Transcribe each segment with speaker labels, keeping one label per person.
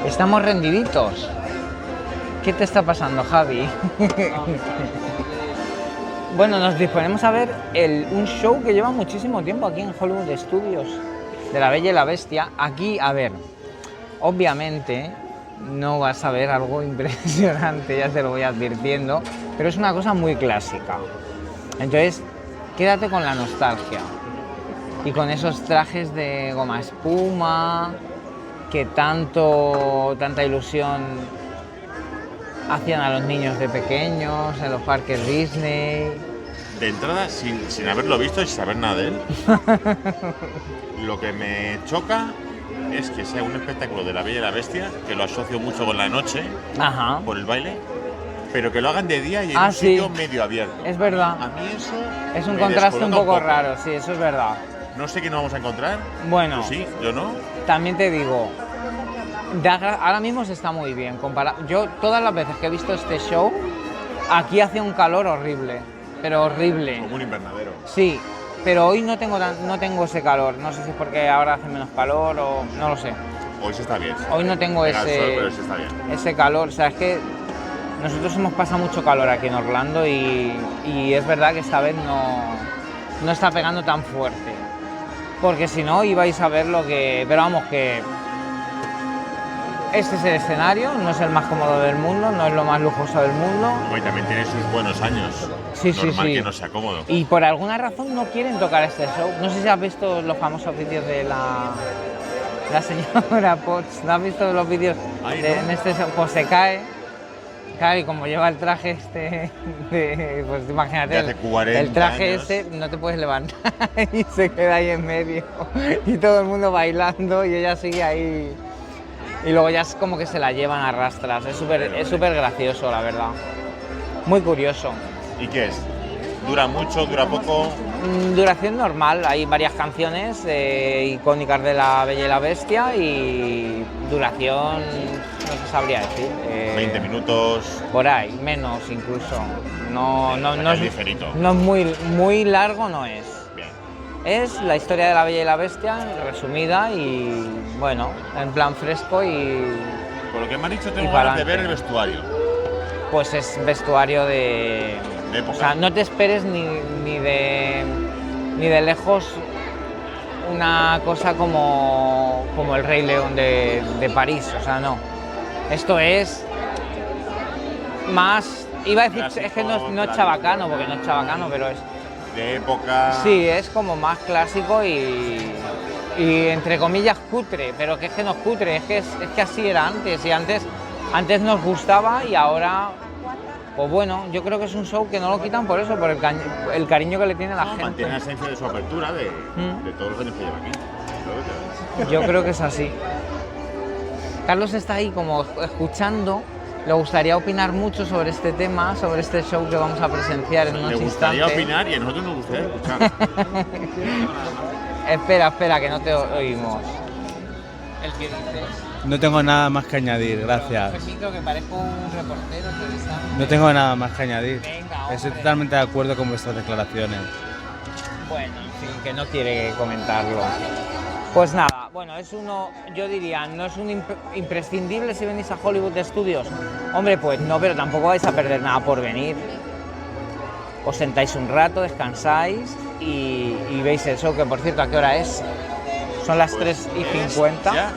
Speaker 1: Estamos rendiditos. ¿Qué te está pasando, Javi? Bueno, nos disponemos a ver un show que lleva muchísimo tiempo aquí en Hollywood Studios, de La Bella y la Bestia. Aquí, a ver, obviamente no vas a ver algo impresionante, ya te lo voy advirtiendo, pero es una cosa muy clásica. Entonces, quédate con la nostalgia y con esos trajes de goma espuma que tanta ilusión hacían a los niños de pequeños en los parques Disney.
Speaker 2: De entrada, sin haberlo visto y sin saber nada de él, lo que me choca es que sea un espectáculo de La Bella y la Bestia, que lo asocio mucho con la noche,
Speaker 1: Ajá.
Speaker 2: por el baile, pero que lo hagan de día y en un sitio medio abierto.
Speaker 1: Es verdad.
Speaker 2: A mí eso
Speaker 1: es un contraste un poco raro, sí, eso es verdad.
Speaker 2: No sé qué nos vamos a encontrar.
Speaker 1: Bueno,
Speaker 2: tú sí, yo no.
Speaker 1: También te digo, ahora mismo se está muy bien. Yo todas las veces que he visto este show, aquí hace un calor horrible, pero horrible.
Speaker 2: Como un invernadero.
Speaker 1: Sí, pero hoy no tengo ese calor. No sé si es porque ahora hace menos calor o no lo sé.
Speaker 2: Hoy se está bien.
Speaker 1: Hoy no tengo
Speaker 2: sol, pero se está bien.
Speaker 1: Ese calor. O sea, es que nosotros hemos pasado mucho calor aquí en Orlando y es verdad que esta vez no está pegando tan fuerte. Porque si no, ibais a ver lo que... Pero vamos, que este es el escenario, no es el más cómodo del mundo, no es lo más lujoso del mundo.
Speaker 2: Y también tiene sus buenos años.
Speaker 1: Sí,
Speaker 2: normal
Speaker 1: sí.
Speaker 2: que no sea cómodo.
Speaker 1: Y por alguna razón no quieren tocar este show. No sé si has visto los famosos vídeos de la señora Potts. ¿No has visto los vídeos en este show? Pues se cae. Claro, y como lleva el traje pues imagínate, el traje
Speaker 2: años.
Speaker 1: No te puedes levantar y se queda ahí en medio y todo el mundo bailando y ella sigue ahí y luego ya es como que se la llevan a rastras. Es súper gracioso, la verdad. Muy curioso.
Speaker 2: ¿Y qué es? ¿Dura mucho? ¿Dura poco?
Speaker 1: Duración normal, hay varias canciones icónicas de La Bella y la Bestia y duración no se sabría decir.
Speaker 2: 20 minutos.
Speaker 1: Por ahí, menos incluso. No es muy largo, no es.
Speaker 2: Bien.
Speaker 1: Es la historia de La Bella y la Bestia resumida y bueno, en plan fresco y...
Speaker 2: Por lo que me han dicho, tengo ganas de ver el vestuario.
Speaker 1: Pues es vestuario de
Speaker 2: época.
Speaker 1: O sea, no te esperes ni de lejos una cosa como el Rey León de París, o sea, no. Esto es más, iba a decir, clásico, es que no es chabacano, porque no es chabacano, pero es...
Speaker 2: De época...
Speaker 1: Sí, es como más clásico y entre comillas cutre, pero que es que no es cutre, es que así era antes, y antes nos gustaba y ahora... Pues bueno, yo creo que es un show que no lo quitan por eso, por el cariño que le tiene la gente.
Speaker 2: Mantiene la esencia de su apertura de todos los años que lleva aquí.
Speaker 1: Yo creo que es así. Carlos está ahí como escuchando, le gustaría opinar mucho sobre este tema, sobre este show que vamos a presenciar en unos instantes.
Speaker 2: Le gustaría opinar y a nosotros nos gustaría escuchar.
Speaker 1: Espera, que no te oímos. ¿El que dices?
Speaker 3: No tengo nada más que añadir, gracias.
Speaker 1: Que parezco un reportero.
Speaker 3: No tengo nada más que añadir.
Speaker 1: Venga,
Speaker 3: estoy totalmente de acuerdo con vuestras declaraciones.
Speaker 1: Bueno, en fin, que no quiere comentarlo. Pues nada, bueno, yo diría, no es un imprescindible si venís a Hollywood Studios. Hombre, pues no, pero tampoco vais a perder nada por venir. Os sentáis un rato, descansáis y veis el show, que por cierto, ¿a qué hora es? Son las 3:50.
Speaker 2: ¿Ya?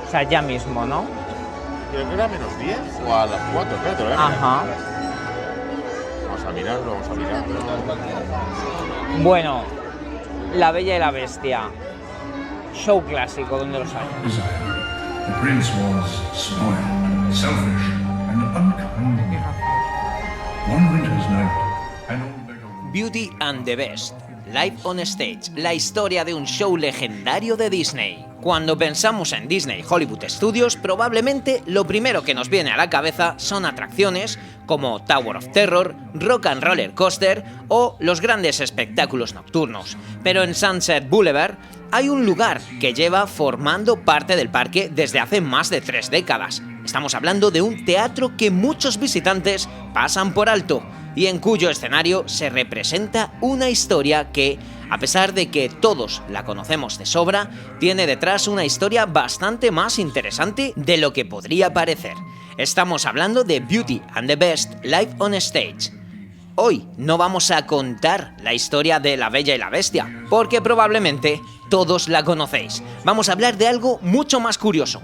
Speaker 1: O sea, ya mismo, ¿no?
Speaker 2: Creo que era menos 10 o a las 4, creo.
Speaker 1: Ajá.
Speaker 2: Vamos a mirarlo.
Speaker 1: Bueno, La Bella y la Bestia. Show clásico, ¿dónde los hay?
Speaker 4: The prince was spoiled, selfish, and unkind. One winter's night, an old beggar...
Speaker 5: Beauty and the Beast, Live on Stage, la historia de un show legendario de Disney. Cuando pensamos en Disney Hollywood Studios, probablemente lo primero que nos viene a la cabeza son atracciones como Tower of Terror, Rock and Roller Coaster o los grandes espectáculos nocturnos. Pero en Sunset Boulevard hay un lugar que lleva formando parte del parque desde hace más de 3 décadas. Estamos hablando de un teatro que muchos visitantes pasan por alto y en cuyo escenario se representa una historia que A pesar de que todos la conocemos de sobra, tiene detrás una historia bastante más interesante de lo que podría parecer. Estamos hablando de Beauty and the Beast Live on Stage. Hoy no vamos a contar la historia de La Bella y la Bestia, porque probablemente todos la conocéis. Vamos a hablar de algo mucho más curioso.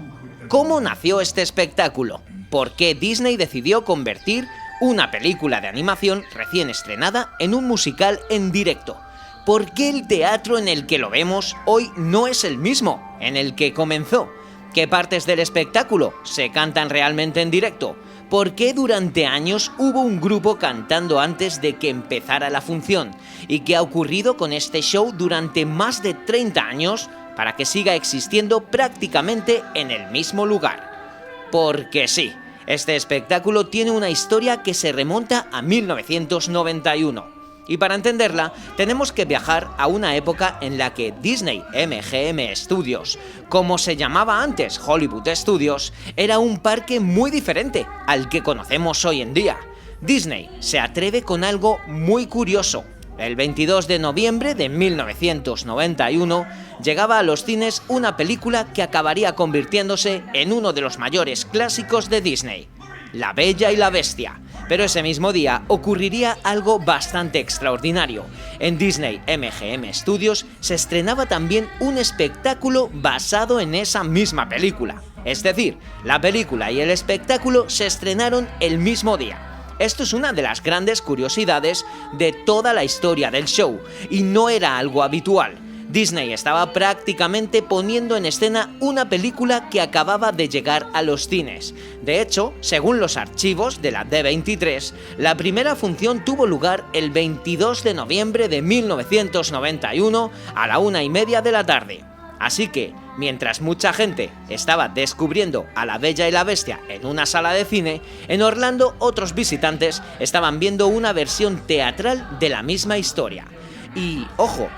Speaker 5: ¿Cómo nació este espectáculo? ¿Por qué Disney decidió convertir una película de animación recién estrenada en un musical en directo? ¿Por qué el teatro en el que lo vemos hoy no es el mismo en el que comenzó? ¿Qué partes del espectáculo se cantan realmente en directo? ¿Por qué durante años hubo un grupo cantando antes de que empezara la función? ¿Y qué ha ocurrido con este show durante más de 30 años para que siga existiendo prácticamente en el mismo lugar? Porque sí, este espectáculo tiene una historia que se remonta a 1991. Y para entenderla, tenemos que viajar a una época en la que Disney MGM Studios, como se llamaba antes Hollywood Studios, era un parque muy diferente al que conocemos hoy en día. Disney se atreve con algo muy curioso. El 22 de noviembre de 1991 llegaba a los cines una película que acabaría convirtiéndose en uno de los mayores clásicos de Disney, La Bella y la Bestia. Pero ese mismo día ocurriría algo bastante extraordinario. En Disney MGM Studios se estrenaba también un espectáculo basado en esa misma película. Es decir, la película y el espectáculo se estrenaron el mismo día. Esto es una de las grandes curiosidades de toda la historia del show, y no era algo habitual. Disney estaba prácticamente poniendo en escena una película que acababa de llegar a los cines. De hecho, según los archivos de la D23, la primera función tuvo lugar el 22 de noviembre de 1991 a la 1:30 de la tarde. Así que, mientras mucha gente estaba descubriendo a La Bella y la Bestia en una sala de cine, en Orlando otros visitantes estaban viendo una versión teatral de la misma historia. Y, ojo,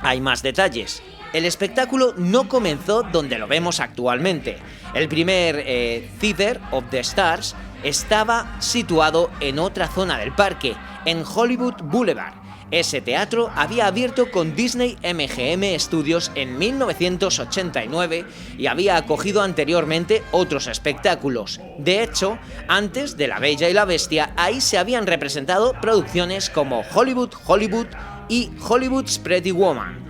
Speaker 5: hay más detalles. El espectáculo no comenzó donde lo vemos actualmente. El primer Theater of the Stars estaba situado en otra zona del parque, en Hollywood Boulevard. Ese teatro había abierto con Disney MGM Studios en 1989 y había acogido anteriormente otros espectáculos. De hecho, antes de La Bella y la Bestia, ahí se habían representado producciones como Hollywood y Hollywood's Pretty Woman.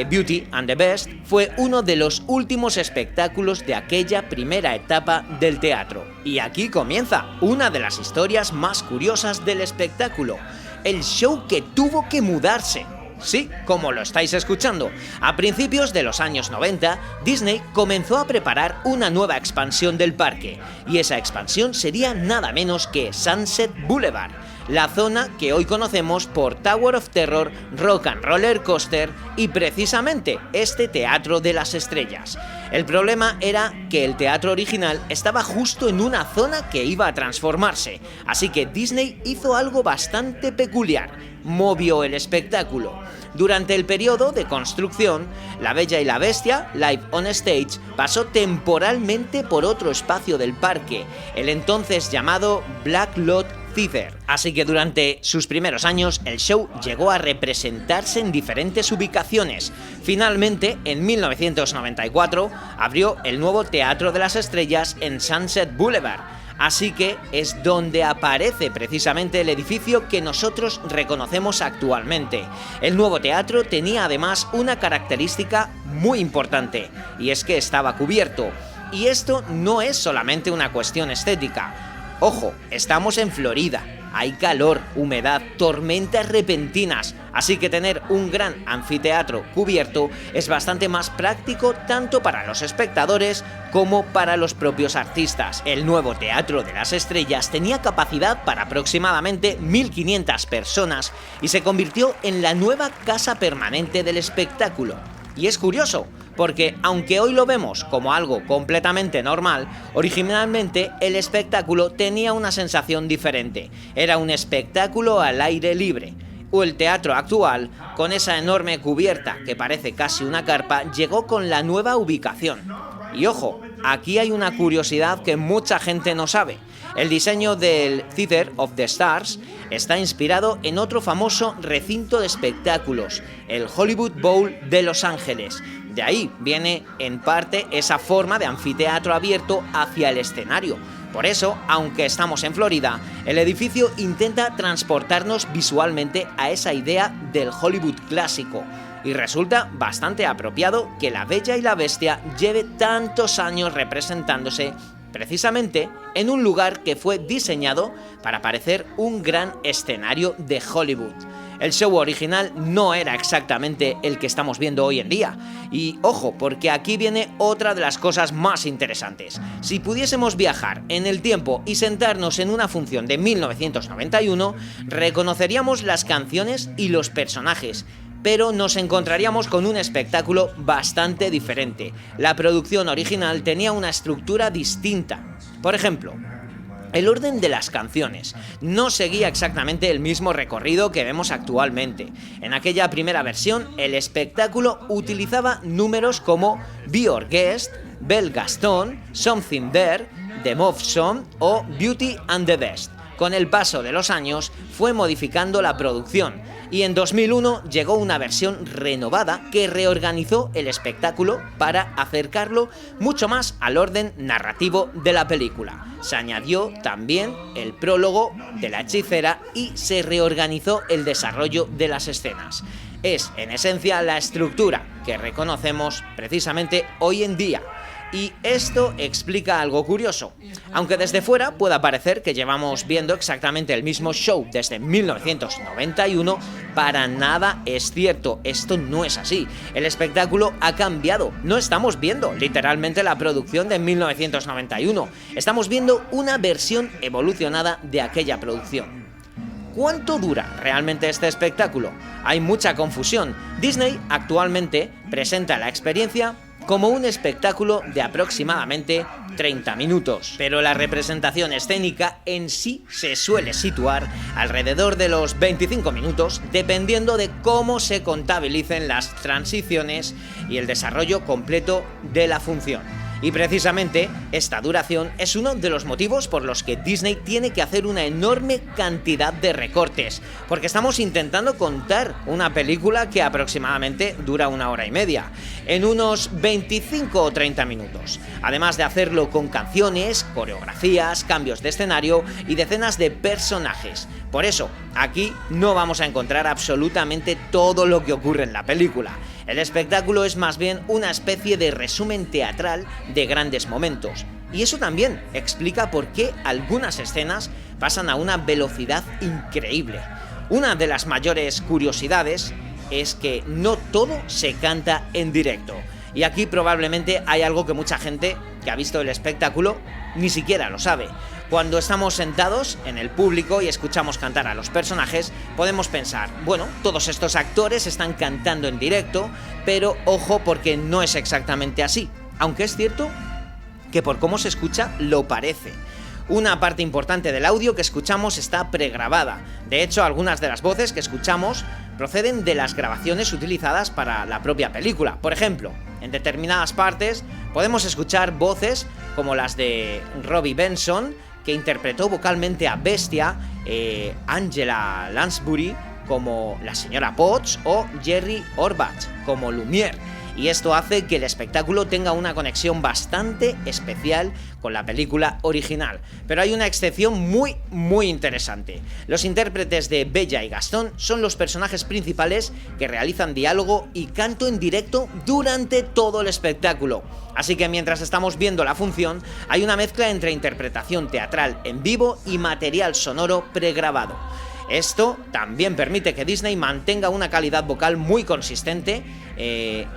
Speaker 5: Beauty and the Beast fue uno de los últimos espectáculos de aquella primera etapa del teatro. Y aquí comienza una de las historias más curiosas del espectáculo: el show que tuvo que mudarse. Sí, como lo estáis escuchando. A principios de los años 90, Disney comenzó a preparar una nueva expansión del parque, y esa expansión sería nada menos que Sunset Boulevard, la zona que hoy conocemos por Tower of Terror, Rock and Roller Coaster y precisamente este Teatro de las Estrellas. El problema era que el teatro original estaba justo en una zona que iba a transformarse, así que Disney hizo algo bastante peculiar: movió el espectáculo. Durante el periodo de construcción, La Bella y la Bestia, Live on Stage, pasó temporalmente por otro espacio del parque, el entonces llamado Black Lot Theater. Así que durante sus primeros años el show llegó a representarse en diferentes ubicaciones. Finalmente, en 1994, abrió el nuevo Teatro de las Estrellas en Sunset Boulevard. Así que es donde aparece precisamente el edificio que nosotros reconocemos actualmente. El nuevo teatro tenía además una característica muy importante, y es que estaba cubierto. Y esto no es solamente una cuestión estética. Ojo, estamos en Florida. Hay calor, humedad, tormentas repentinas, así que tener un gran anfiteatro cubierto es bastante más práctico tanto para los espectadores como para los propios artistas. El nuevo Teatro de las Estrellas tenía capacidad para aproximadamente 1.500 personas y se convirtió en la nueva casa permanente del espectáculo. Y es curioso, porque aunque hoy lo vemos como algo completamente normal, originalmente el espectáculo tenía una sensación diferente. Era un espectáculo al aire libre. O el teatro actual, con esa enorme cubierta que parece casi una carpa, llegó con la nueva ubicación. Y ojo, aquí hay una curiosidad que mucha gente no sabe. El diseño del Theater of the Stars está inspirado en otro famoso recinto de espectáculos, el Hollywood Bowl de Los Ángeles. De ahí viene, en parte, esa forma de anfiteatro abierto hacia el escenario. Por eso, aunque estamos en Florida, el edificio intenta transportarnos visualmente a esa idea del Hollywood clásico. Y resulta bastante apropiado que La Bella y la Bestia lleve tantos años representándose precisamente en un lugar que fue diseñado para parecer un gran escenario de Hollywood. El show original no era exactamente el que estamos viendo hoy en día. Y ojo, porque aquí viene otra de las cosas más interesantes. Si pudiésemos viajar en el tiempo y sentarnos en una función de 1991, reconoceríamos las canciones y los personajes, pero nos encontraríamos con un espectáculo bastante diferente. La producción original tenía una estructura distinta. Por ejemplo, el orden de las canciones no seguía exactamente el mismo recorrido que vemos actualmente. En aquella primera versión, el espectáculo utilizaba números como Be Our Guest, Belle Gaston, Something There, The Mauve Song o Beauty and the Beast. Con el paso de los años fue modificando la producción y en 2001 llegó una versión renovada que reorganizó el espectáculo para acercarlo mucho más al orden narrativo de la película. Se añadió también el prólogo de la hechicera y se reorganizó el desarrollo de las escenas. Es, en esencia, la estructura que reconocemos precisamente hoy en día. Y esto explica algo curioso. Aunque desde fuera pueda parecer que llevamos viendo exactamente el mismo show desde 1991, para nada es cierto. Esto no es así. El espectáculo ha cambiado. No estamos viendo literalmente la producción de 1991. Estamos viendo una versión evolucionada de aquella producción. ¿Cuánto dura realmente este espectáculo? Hay mucha confusión. Disney actualmente presenta la experiencia como un espectáculo de aproximadamente 30 minutos. Pero la representación escénica en sí se suele situar alrededor de los 25 minutos, dependiendo de cómo se contabilicen las transiciones y el desarrollo completo de la función. Y precisamente esta duración es uno de los motivos por los que Disney tiene que hacer una enorme cantidad de recortes, porque estamos intentando contar una película que aproximadamente dura 1 hora y media, en unos 25 o 30 minutos, además de hacerlo con canciones, coreografías, cambios de escenario y decenas de personajes. Por eso, aquí no vamos a encontrar absolutamente todo lo que ocurre en la película. El espectáculo es más bien una especie de resumen teatral de grandes momentos. Y eso también explica por qué algunas escenas pasan a una velocidad increíble. Una de las mayores curiosidades es que no todo se canta en directo. Y aquí probablemente hay algo que mucha gente que ha visto el espectáculo ni siquiera lo sabe. Cuando estamos sentados en el público y escuchamos cantar a los personajes, podemos pensar, bueno, todos estos actores están cantando en directo, pero ojo porque no es exactamente así, aunque es cierto que por cómo se escucha lo parece. Una parte importante del audio que escuchamos está pregrabada. De hecho, algunas de las voces que escuchamos proceden de las grabaciones utilizadas para la propia película. Por ejemplo, en determinadas partes podemos escuchar voces como las de Robbie Benson, que interpretó vocalmente a Bestia, Angela Lansbury como la señora Potts o Jerry Orbach como Lumière. Y esto hace que el espectáculo tenga una conexión bastante especial con la película original. Pero hay una excepción muy interesante. Los intérpretes de Bella y Gastón son los personajes principales que realizan diálogo y canto en directo durante todo el espectáculo. Así que mientras estamos viendo la función, hay una mezcla entre interpretación teatral en vivo y material sonoro pregrabado. Esto también permite que Disney mantenga una calidad vocal muy consistente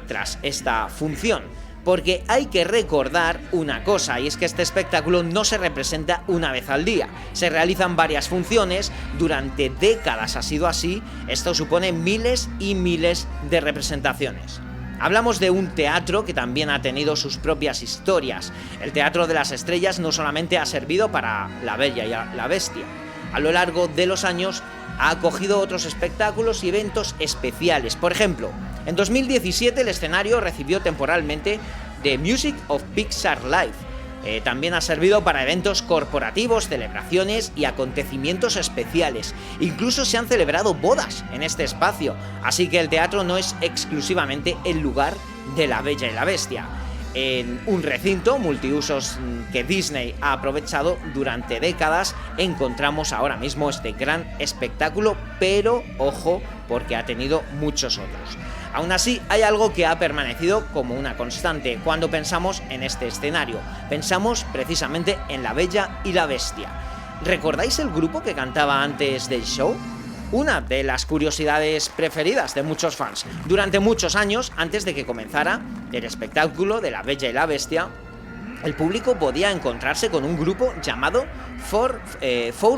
Speaker 5: tras esta función. Porque hay que recordar una cosa, y es que este espectáculo no se representa una vez al día. Se realizan varias funciones, durante décadas ha sido así, esto supone miles y miles de representaciones. Hablamos de un teatro que también ha tenido sus propias historias. El Teatro de las Estrellas no solamente ha servido para La Bella y la Bestia. A lo largo de los años ha acogido otros espectáculos y eventos especiales. Por ejemplo, en 2017 el escenario recibió temporalmente The Music of Pixar Live. También ha servido para eventos corporativos, celebraciones y acontecimientos especiales. Incluso se han celebrado bodas en este espacio, así que el teatro no es exclusivamente el lugar de La Bella y la Bestia. En un recinto multiusos que Disney ha aprovechado durante décadas, encontramos ahora mismo este gran espectáculo, pero ojo, porque ha tenido muchos otros. Aún así, hay algo que ha permanecido como una constante cuando pensamos en este escenario. Pensamos precisamente en La Bella y la Bestia. ¿Recordáis el grupo que cantaba antes del show? Una de las curiosidades preferidas de muchos fans. Durante muchos años, antes de que comenzara el espectáculo de La Bella y la Bestia, el público podía encontrarse con un grupo llamado Four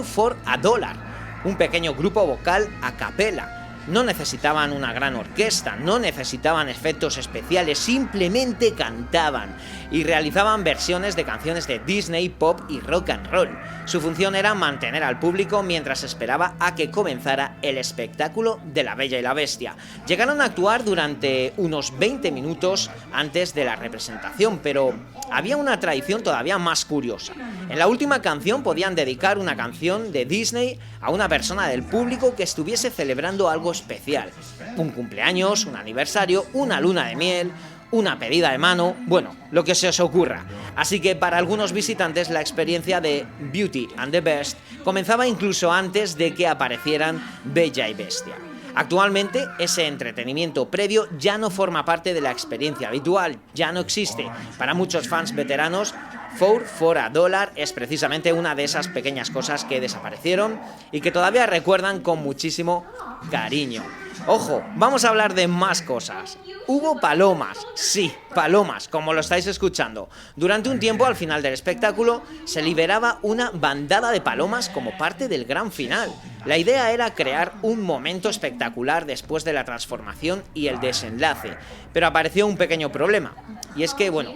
Speaker 5: for a Dollar, un pequeño grupo vocal a capela. No necesitaban una gran orquesta, no necesitaban efectos especiales, simplemente cantaban y realizaban versiones de canciones de Disney, pop y rock and roll. Su función era mantener al público mientras esperaba a que comenzara el espectáculo de La Bella y la Bestia. Llegaron a actuar durante unos 20 minutos antes de la representación, pero había una tradición todavía más curiosa. En la última canción podían dedicar una canción de Disney a una persona del público que estuviese celebrando algo especial. Un cumpleaños, un aniversario, una luna de miel, una pedida de mano, bueno, lo que se os ocurra. Así que para algunos visitantes la experiencia de Beauty and the Beast comenzaba incluso antes de que aparecieran Bella y Bestia. Actualmente ese entretenimiento previo ya no forma parte de la experiencia habitual, ya no existe. Para muchos fans veteranos, Four for a Dollar es precisamente una de esas pequeñas cosas que desaparecieron y que todavía recuerdan con muchísimo cariño. Ojo, vamos a hablar de más cosas. Hubo palomas, sí, palomas, como lo estáis escuchando. Durante un tiempo, al final del espectáculo, se liberaba una bandada de palomas como parte del gran final. La idea era crear un momento espectacular después de la transformación y el desenlace. Pero apareció un pequeño problema, y es que, bueno,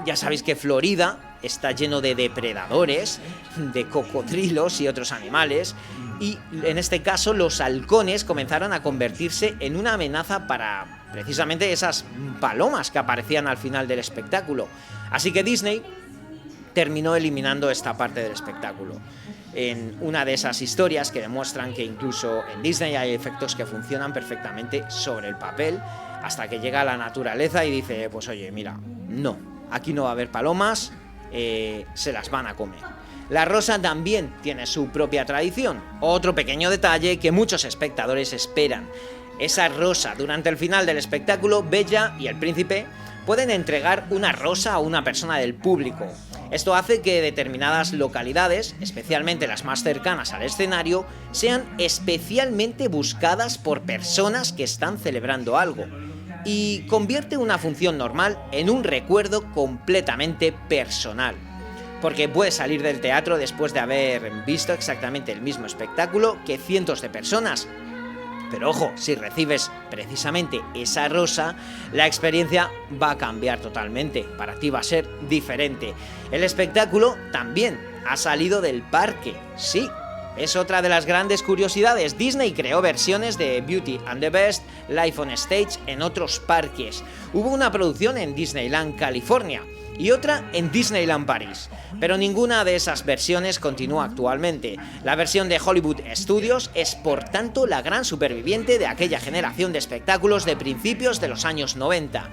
Speaker 5: ya sabéis que Florida está lleno de depredadores, de cocodrilos y otros animales, y en este caso los halcones comenzaron a convertirse en una amenaza para precisamente esas palomas que aparecían al final del espectáculo. Así que Disney terminó eliminando esta parte del espectáculo. En una de esas historias que demuestran que incluso en Disney hay efectos que funcionan perfectamente sobre el papel, hasta que llega la naturaleza y dice, pues oye, mira, no, aquí no va a haber palomas, se las van a comer. La rosa también tiene su propia tradición, otro pequeño detalle que muchos espectadores esperan. Esa rosa, durante el final del espectáculo, Bella y el príncipe pueden entregar una rosa a una persona del público. Esto hace que determinadas localidades, especialmente las más cercanas al escenario, sean especialmente buscadas por personas que están celebrando algo, y convierte una función normal en un recuerdo completamente personal. Porque puedes salir del teatro después de haber visto exactamente el mismo espectáculo que cientos de personas. Pero ojo, si recibes precisamente esa rosa, la experiencia va a cambiar totalmente. Para ti va a ser diferente. El espectáculo también ha salido del parque, sí. Es otra de las grandes curiosidades. Disney creó versiones de Beauty and the Beast live on stage en otros parques. Hubo una producción en Disneyland California y otra en Disneyland París, pero ninguna de esas versiones continúa actualmente. La versión de Hollywood Studios es por tanto la gran superviviente de aquella generación de espectáculos de principios de los años 90.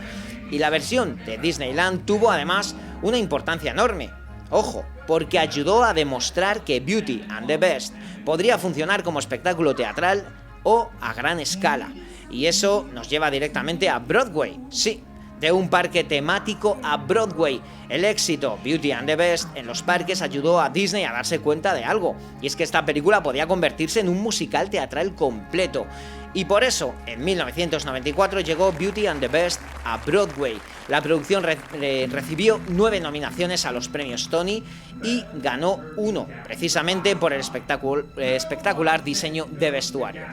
Speaker 5: Y la versión de Disneyland tuvo además una importancia enorme. Ojo, porque ayudó a demostrar que Beauty and the Beast podría funcionar como espectáculo teatral o a gran escala. Y eso nos lleva directamente a Broadway, sí, de un parque temático a Broadway. El éxito Beauty and the Beast en los parques ayudó a Disney a darse cuenta de algo, y es que esta película podía convertirse en un musical teatral completo. Y por eso, en 1994 llegó Beauty and the Beast a Broadway. La producción recibió 9 nominaciones a los premios Tony y ganó 1, precisamente por el espectacular diseño de vestuario.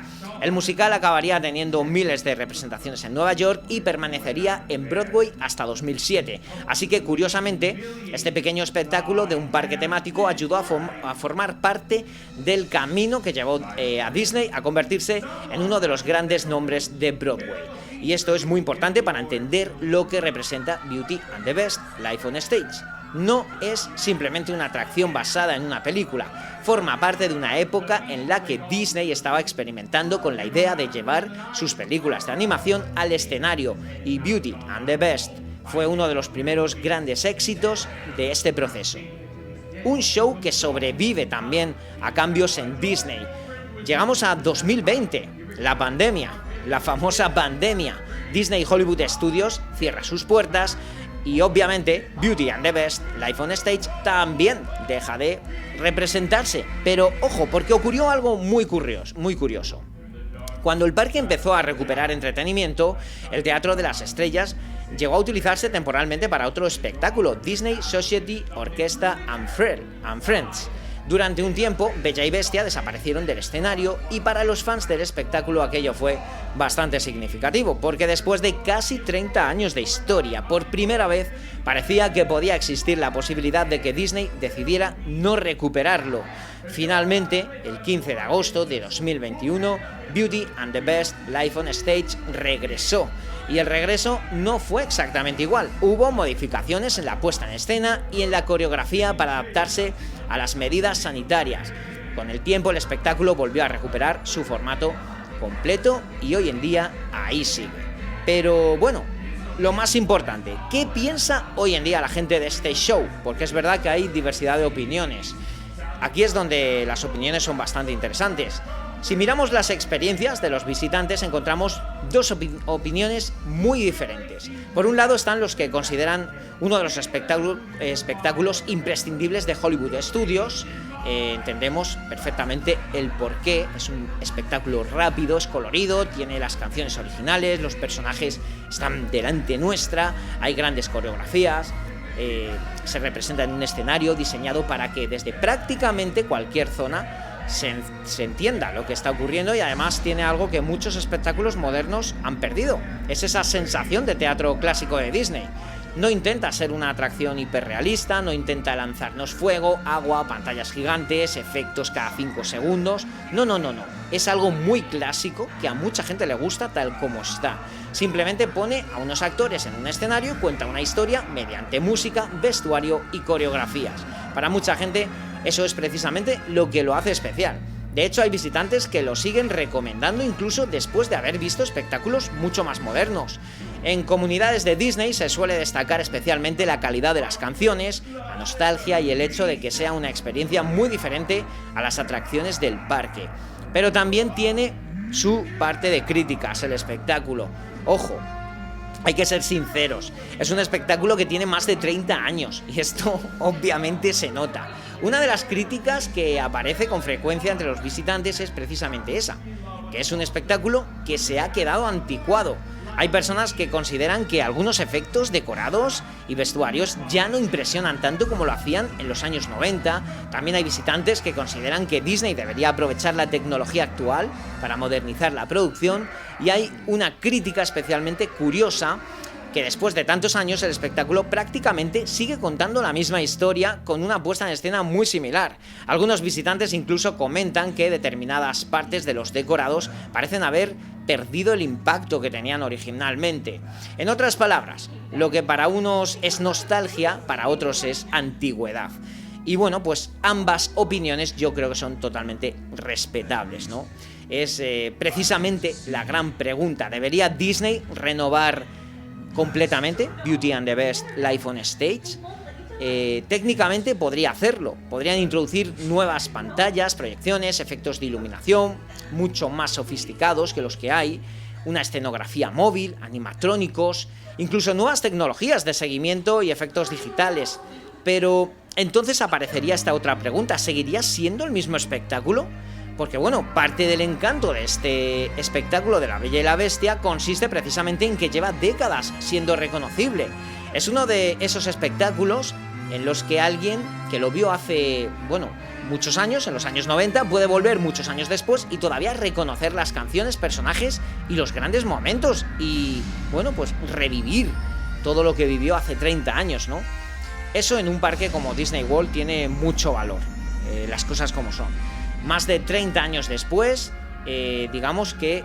Speaker 5: El musical acabaría teniendo miles de representaciones en Nueva York y permanecería en Broadway hasta 2007. Así que, curiosamente, este pequeño espectáculo de un parque temático ayudó a formar parte del camino que llevó a Disney a convertirse en uno de los grandes nombres de Broadway. Y esto es muy importante para entender lo que representa Beauty and the Beast, Life on Stage. No es simplemente una atracción basada en una película, forma parte de una época en la que Disney estaba experimentando con la idea de llevar sus películas de animación al escenario, y Beauty and the Beast fue uno de los primeros grandes éxitos de este proceso. Un show que sobrevive también a cambios en Disney. Llegamos a 2020, la pandemia, la famosa pandemia. Disney Hollywood Studios cierra sus puertas y obviamente Beauty and the Beast, Life on Stage, también deja de representarse. Pero ojo, porque ocurrió algo muy curioso. Cuando el parque empezó a recuperar entretenimiento, el Teatro de las Estrellas llegó a utilizarse temporalmente para otro espectáculo, Disney Society Orchestra and Friends. Durante un tiempo, Bella y Bestia desaparecieron del escenario y para los fans del espectáculo aquello fue bastante significativo, porque después de casi 30 años de historia, por primera vez parecía que podía existir la posibilidad de que Disney decidiera no recuperarlo. Finalmente, el 15 de agosto de 2021, Beauty and the Beast, Life on Stage regresó. Y el regreso no fue exactamente igual. Hubo modificaciones en la puesta en escena y en la coreografía para adaptarse a las medidas sanitarias. Con el tiempo el espectáculo volvió a recuperar su formato completo y hoy en día ahí sigue. Pero bueno, lo más importante, ¿qué piensa hoy en día la gente de este show? Porque es verdad que hay diversidad de opiniones. Aquí es donde las opiniones son bastante interesantes. Si miramos las experiencias de los visitantes, encontramos dos opiniones muy diferentes. Por un lado están los que consideran uno de los espectáculos imprescindibles de Hollywood Studios. Entendemos perfectamente el porqué. Es un espectáculo rápido, es colorido, tiene las canciones originales, los personajes están delante nuestra, hay grandes coreografías. Se representa en un escenario diseñado para que desde prácticamente cualquier zona se entienda lo que está ocurriendo, y además tiene algo que muchos espectáculos modernos han perdido. Es esa sensación de teatro clásico de Disney. No intenta ser una atracción hiperrealista, no intenta lanzarnos fuego, agua, pantallas gigantes, efectos cada 5 segundos. No. Es algo muy clásico que a mucha gente le gusta tal como está. Simplemente pone a unos actores en un escenario y cuenta una historia mediante música, vestuario y coreografías. Para mucha gente eso es precisamente lo que lo hace especial. De hecho, hay visitantes que lo siguen recomendando incluso después de haber visto espectáculos mucho más modernos. En comunidades de Disney se suele destacar especialmente la calidad de las canciones, la nostalgia y el hecho de que sea una experiencia muy diferente a las atracciones del parque. Pero también tiene su parte de críticas el espectáculo. Ojo, hay que ser sinceros, es un espectáculo que tiene más de 30 años y esto obviamente se nota. Una de las críticas que aparece con frecuencia entre los visitantes es precisamente esa, que es un espectáculo que se ha quedado anticuado. Hay personas que consideran que algunos efectos decorados y vestuarios ya no impresionan tanto como lo hacían en los años 90. También hay visitantes que consideran que Disney debería aprovechar la tecnología actual para modernizar la producción, y hay una crítica especialmente curiosa que después de tantos años el espectáculo prácticamente sigue contando la misma historia con una puesta en escena muy similar. Algunos visitantes incluso comentan que determinadas partes de los decorados parecen haber perdido el impacto que tenían originalmente. En otras palabras, lo que para unos es nostalgia, para otros es antigüedad. Y bueno, pues ambas opiniones yo creo que son totalmente respetables, ¿no? Es precisamente la gran pregunta. ¿Debería Disney renovar completamente Beauty and the Beast, Life on Stage? Técnicamente podría hacerlo. Podrían introducir nuevas pantallas, proyecciones, efectos de iluminación mucho más sofisticados que los que hay, una escenografía móvil, animatrónicos, incluso nuevas tecnologías de seguimiento y efectos digitales. Pero entonces aparecería esta otra pregunta: ¿seguiría siendo el mismo espectáculo? Porque bueno, parte del encanto de este espectáculo de La Bella y la Bestia consiste precisamente en que lleva décadas siendo reconocible. Es uno de esos espectáculos en los que alguien que lo vio hace, bueno, muchos años, en los años 90, puede volver muchos años después y todavía reconocer las canciones, personajes y los grandes momentos y, bueno, pues revivir todo lo que vivió hace 30 años, ¿no? Eso en un parque como Disney World tiene mucho valor, las cosas como son. Más de 30 años después, digamos que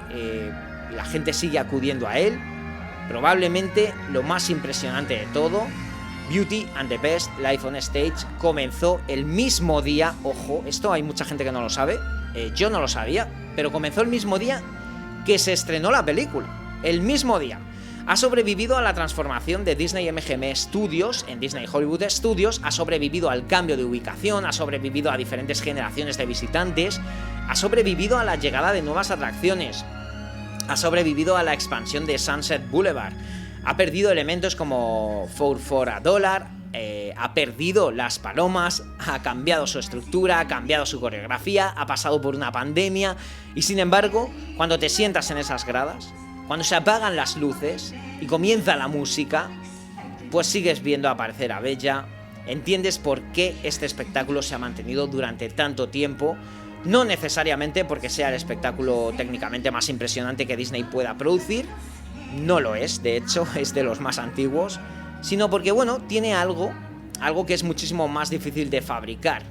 Speaker 5: la gente sigue acudiendo a él. Probablemente lo más impresionante de todo, Beauty and the Beast Live on Stage comenzó el mismo día, ojo, esto hay mucha gente que no lo sabe, yo no lo sabía, pero comenzó el mismo día que se estrenó la película, el mismo día. Ha sobrevivido a la transformación de Disney MGM Studios en Disney Hollywood Studios, ha sobrevivido al cambio de ubicación, ha sobrevivido a diferentes generaciones de visitantes, ha sobrevivido a la llegada de nuevas atracciones, ha sobrevivido a la expansión de Sunset Boulevard, ha perdido elementos como for a Dollar, ha perdido las palomas, ha cambiado su estructura, ha cambiado su coreografía, ha pasado por una pandemia y sin embargo, cuando te sientas en esas gradas, cuando se apagan las luces y comienza la música, pues sigues viendo aparecer a Bella, entiendes por qué este espectáculo se ha mantenido durante tanto tiempo. No necesariamente porque sea el espectáculo técnicamente más impresionante que Disney pueda producir, no lo es, de hecho es de los más antiguos, sino porque, bueno, tiene algo que es muchísimo más difícil de fabricar: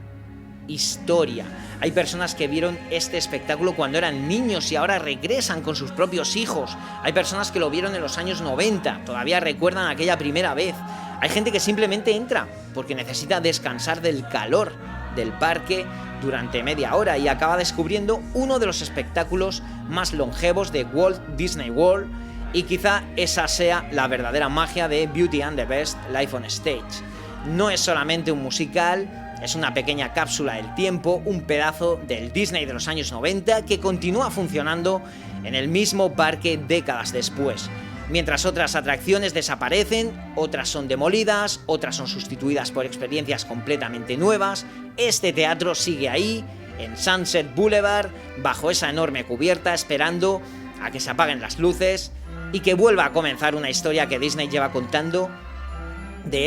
Speaker 5: historia. Hay personas que vieron este espectáculo cuando eran niños y ahora regresan con sus propios hijos. Hay personas que lo vieron en los años 90, todavía recuerdan aquella primera vez. Hay gente que simplemente entra porque necesita descansar del calor del parque durante media hora y acaba descubriendo uno de los espectáculos más longevos de Walt Disney World, y quizá esa sea la verdadera magia de Beauty and the Beast Live on Stage. No es solamente un musical, es una pequeña cápsula del tiempo, un pedazo del Disney de los años 90 que continúa funcionando en el mismo parque décadas después. Mientras otras atracciones desaparecen, otras son demolidas, otras son sustituidas por experiencias completamente nuevas, este teatro sigue ahí, en Sunset Boulevard, bajo esa enorme cubierta, esperando a que se apaguen las luces y que vuelva a comenzar una historia que Disney lleva contando en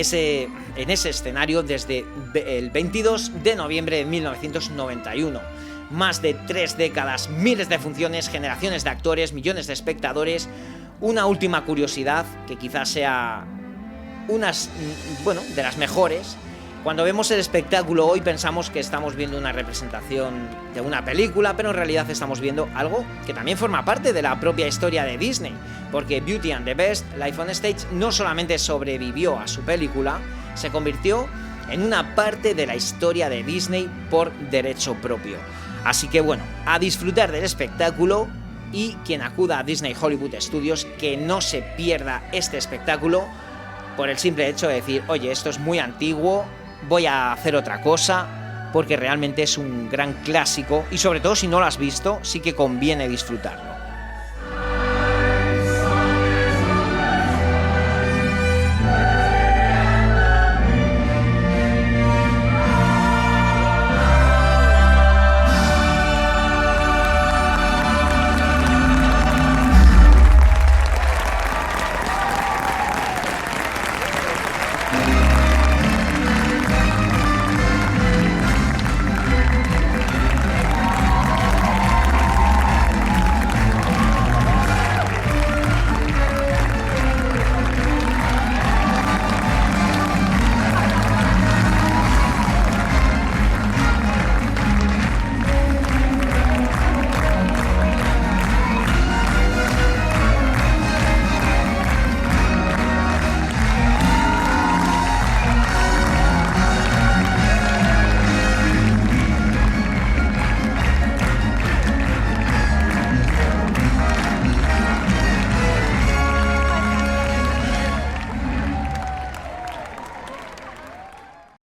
Speaker 5: ese escenario desde el 22 de noviembre de 1991. Más de 3 décadas, miles de funciones, generaciones de actores, millones de espectadores. Una última curiosidad, que quizás sea de las mejores. Cuando vemos el espectáculo hoy pensamos que estamos viendo una representación de una película, pero en realidad estamos viendo algo que también forma parte de la propia historia de Disney, porque Beauty and the Beast Live on Stage no solamente sobrevivió a su película, se convirtió en una parte de la historia de Disney por derecho propio. Así que bueno, a disfrutar del espectáculo, y quien acuda a Disney Hollywood Studios que no se pierda este espectáculo por el simple hecho de decir, oye, esto es muy antiguo, voy a hacer otra cosa, porque realmente es un gran clásico y sobre todo si no lo has visto, sí que conviene disfrutarlo.